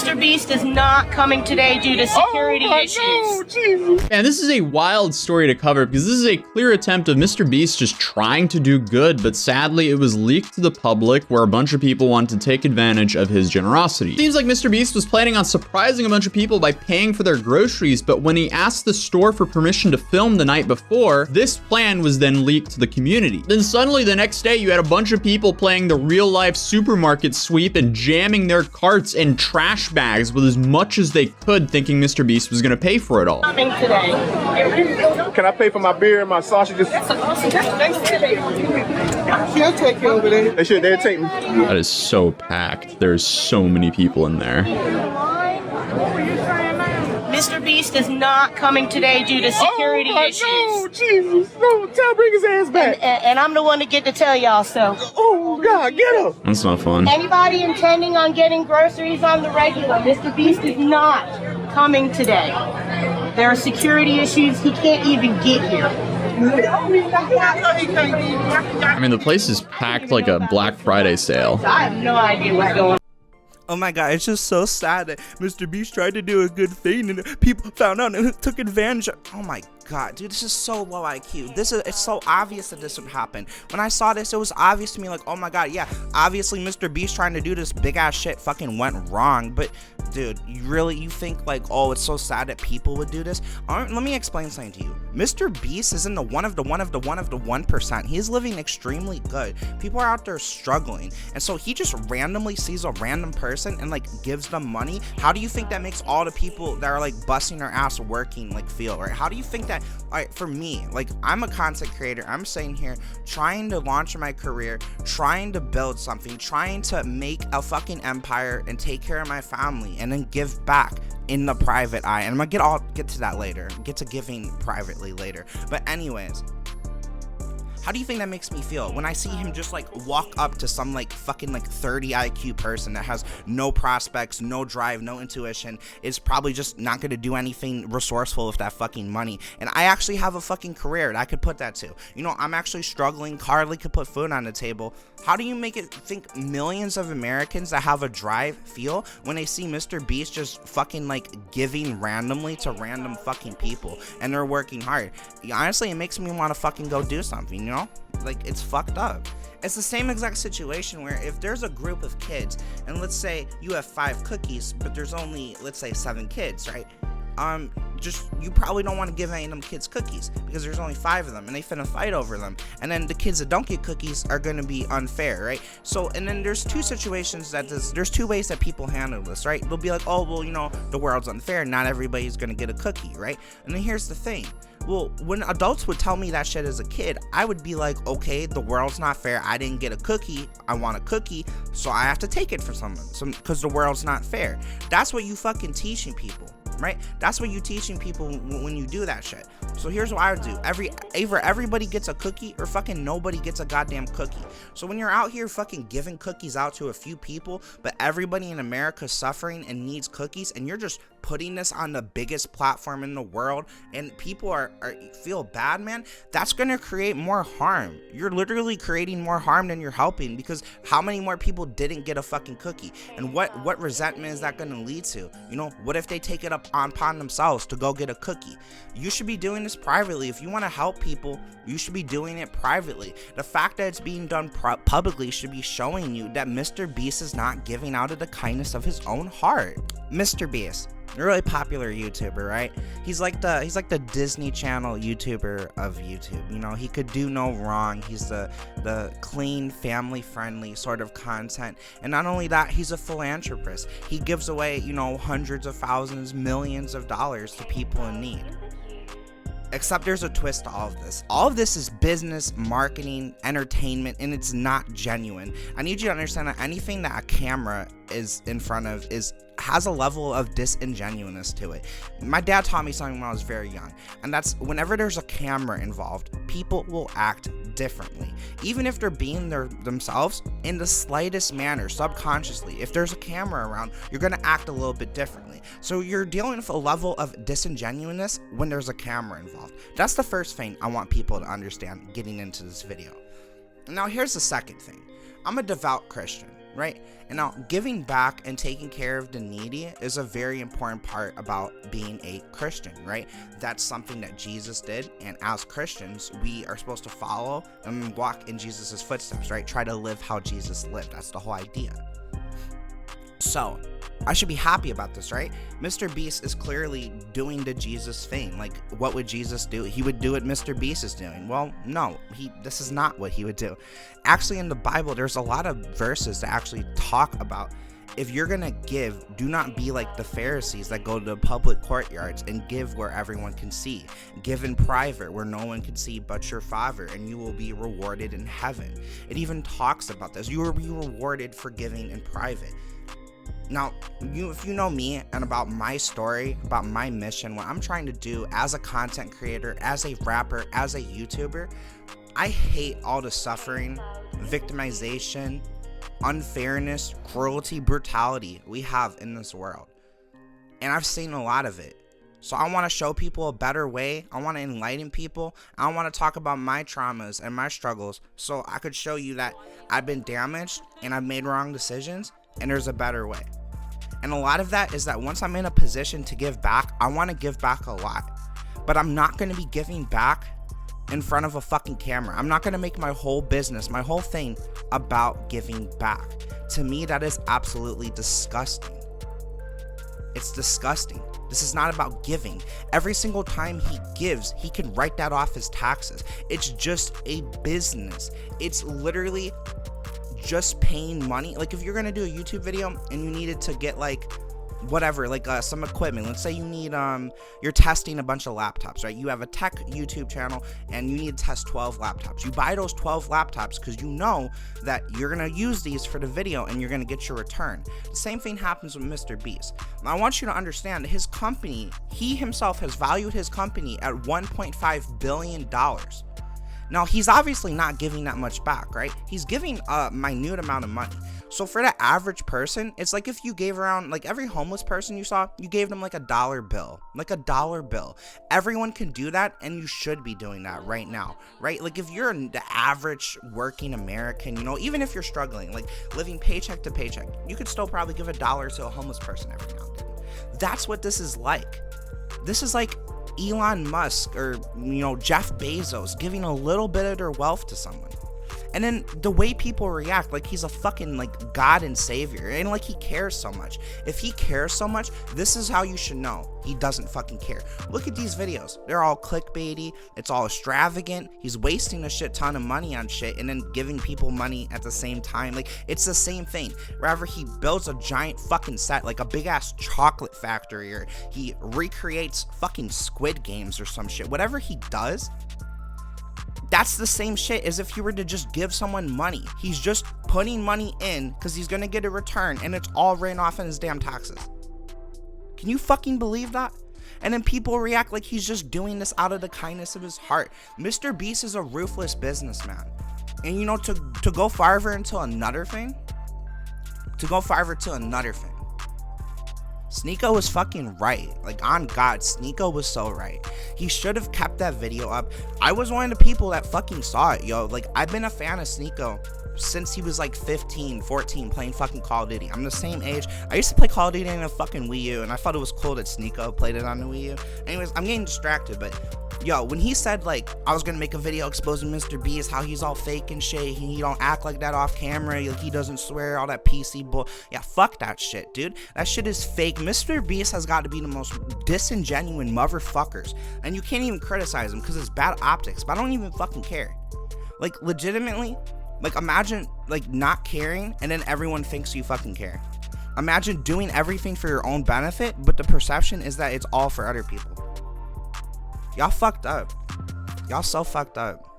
MrBeast is not coming today due to security issues. No, Jesus. And this is a wild story to cover because this is a clear attempt of MrBeast just trying to do good, but sadly it was leaked to the public where a bunch of people wanted to take advantage of his generosity. Seems like MrBeast was planning on surprising a bunch of people by paying for their groceries, but when he asked the store for permission to film the night before, this plan was then leaked to the community. Then suddenly the next day you had a bunch of people playing the real life supermarket sweep and jamming their carts in trash bags with as much as they could, thinking MrBeast was gonna pay for it all. Coming today. Can I pay for my beer and my sausages? She'll take you over there. They should. They'll take me. That is so packed. There's so many people in there. MrBeast is not coming today due to security issues. No, Jesus. No, bring his ass back. And I'm the one to get to tell y'all so. Oh, God, get him. That's not fun. Anybody intending on getting groceries on the regular, MrBeast is not coming today. There are security issues. He can't even get here. I mean, the place is packed like a Black Friday sale. I have no idea what's going on. Oh my god, it's just so sad that MrBeast tried to do a good thing and people found out and took advantage of. Oh my god, dude, this is so low IQ. It's so obvious that this would happen. When I saw this, it was obvious to me, like, oh my god, yeah, obviously MrBeast trying to do this big ass shit fucking went wrong. But dude, you think like, oh, it's so sad that people would do this? Let me explain something to you. MrBeast is in the 1%. He's living extremely good. People are out there struggling, and so he just randomly sees a random person and like gives them money. How do you think that makes all the people that are like busting their ass working like feel, right? How do you think that, all right, for me, like, I'm a content creator, I'm sitting here trying to launch my career, trying to build something, trying to make a fucking empire and take care of my family and then give back in the private eye. And I'm gonna get to that later, get to giving privately later. But anyways, how do you think that makes me feel when I see him just like walk up to some like fucking like 30 IQ person that has no prospects, no drive, no intuition, is probably just not gonna do anything resourceful with that fucking money? And I actually have a fucking career that I could put that to. You know, I'm actually struggling, hardly could put food on the table. How do you make it think millions of Americans that have a drive feel when they see MrBeast just fucking like giving randomly to random fucking people and they're working hard? Honestly, it makes me want to fucking go do something, you know? Like, it's fucked up. It's the same exact situation where if there's a group of kids and let's say you have 5 cookies, but there's only, let's say, 7 kids, right? You probably don't want to give any of them kids cookies because there's only 5 of them and they finna fight over them, and then the kids that don't get cookies are gonna be unfair, right? So, and then there's 2 situations there's 2 ways that people handle this, right? They'll be like, oh, well, you know, the world's unfair, not everybody's gonna get a cookie, right? And then here's the thing. Well, when adults would tell me that shit as a kid, I would be like, okay, the world's not fair. I didn't get a cookie. I want a cookie, so I have to take it from someone because the world's not fair. That's what you fucking teaching people, right? That's what you teaching people when you do that shit. So here's what I would do. Either everybody gets a cookie or fucking nobody gets a goddamn cookie. So when you're out here fucking giving cookies out to a few people, but everybody in America is suffering and needs cookies, and you're just putting this on the biggest platform in the world and people feel bad, man, that's gonna create more harm. You're literally creating more harm than you're helping, because how many more people didn't get a fucking cookie? And what resentment is that gonna lead to? You know, what if they take it upon themselves to go get a cookie? You should be doing this privately. If you want to help people, you should be doing it privately. The fact that it's being done publicly should be showing you that MrBeast is not giving out of the kindness of his own heart. MrBeast, a really popular YouTuber, right? He's like the Disney Channel YouTuber of YouTube. You know, he could do no wrong. He's the clean, family-friendly sort of content. And not only that, he's a philanthropist. He gives away, you know, hundreds of thousands, millions of dollars to people in need. Except there's a twist to all of this. All of this is business, marketing, entertainment, and it's not genuine. I need you to understand that anything that a camera is in front of has a level of disingenuousness to it. My dad taught me something when I was very young, and that's whenever there's a camera involved, people will act differently. Even if they're being themselves in the slightest manner, subconsciously. If there's a camera around, you're gonna act a little bit differently. So you're dealing with a level of disingenuousness when there's a camera involved. That's the first thing I want people to understand getting into this video. Now here's the second thing. I'm a devout Christian. right? And now giving back and taking care of the needy is a very important part about being a Christian, right? That's something that Jesus did, and as Christians we are supposed to follow and walk in Jesus's footsteps, right? Try to live how Jesus lived. That's the whole idea. So I should be happy about this, right? MrBeast is clearly doing the Jesus thing. Like, what would Jesus do? He would do what MrBeast is doing. Well, no, this is not what he would do. Actually, in the Bible, there's a lot of verses that actually talk about, if you're gonna give, do not be like the Pharisees that go to the public courtyards and give where everyone can see. Give in private where no one can see but your Father, and you will be rewarded in heaven. It even talks about this. You will be rewarded for giving in private. Now, if you know me and about my story, about my mission, what I'm trying to do as a content creator, as a rapper, as a YouTuber, I hate all the suffering, victimization, unfairness, cruelty, brutality we have in this world. And I've seen a lot of it. So I want to show people a better way. I want to enlighten people. I want to talk about my traumas and my struggles so I could show you that I've been damaged and I've made wrong decisions and there's a better way. And a lot of that is that once I'm in a position to give back, I want to give back a lot. But I'm not going to be giving back in front of a fucking camera. I'm not going to make my whole business, my whole thing about giving back. To me, that is absolutely disgusting. It's disgusting. This is not about giving. Every single time he gives, he can write that off his taxes. It's just a business. It's literally just paying money. Like, if you're gonna do a YouTube video and you needed to get like whatever, like some equipment, let's say you need you're testing a bunch of laptops, right? You have a tech YouTube channel and you need to test 12 laptops. You buy those 12 laptops because you know that you're gonna use these for the video and you're gonna get your return. The same thing happens with MrBeast. Now, I want you to understand that his company, he himself has valued his company at $1.5 billion. Now, he's obviously not giving that much back, right? He's giving a minute amount of money. So for the average person, it's like if you gave around, like every homeless person you saw, you gave them like $1 bill, like $1 bill. Everyone can do that, and you should be doing that right now, right? Like, if you're the average working American, you know, even if you're struggling, like living paycheck to paycheck, you could still probably give $1 to a homeless person every now and then. That's what this is like. This is like Elon Musk or, you know, Jeff Bezos giving a little bit of their wealth to someone. And then the way people react, like he's a fucking like God and savior, and like he cares so much. If he cares so much, this is how you should know he doesn't fucking care. Look at these videos. They're all clickbaity. It's all extravagant. He's wasting a shit ton of money on shit and then giving people money at the same time. Like, it's the same thing. Wherever he builds a giant fucking set, like a big ass chocolate factory, or he recreates fucking Squid Games or some shit. Whatever he does, that's the same shit as if you were to just give someone money. He's just putting money in because he's gonna get a return, and it's all written off in his damn taxes. Can you fucking believe that? And then people react like he's just doing this out of the kindness of his heart. MrBeast is a ruthless businessman. And you know, to go farther into another thing, Sneako was fucking right. Like, on God, Sneako was so right. He should have kept that video up. I was one of the people that fucking saw it, yo. Like, I've been a fan of Sneako since he was like 15, 14, playing fucking Call of Duty. I'm the same age. I used to play Call of Duty in a fucking Wii U, and I thought it was cool that Sneako played it on the Wii U. Anyways, I'm getting distracted, but yo, when he said like I was gonna make a video exposing MrBeast, how he's all fake and shit, he don't act like that off camera, like he doesn't swear, all that PC bull. Yeah, fuck that shit, dude. That shit is fake. MrBeast has got to be the most disingenuous motherfuckers, and you can't even criticize him because it's bad optics. But I don't even fucking care. Like, legitimately, like, imagine like not caring and then everyone thinks you fucking care. Imagine doing everything for your own benefit, but the perception is that it's all for other people. Y'all fucked up. Y'all so fucked up.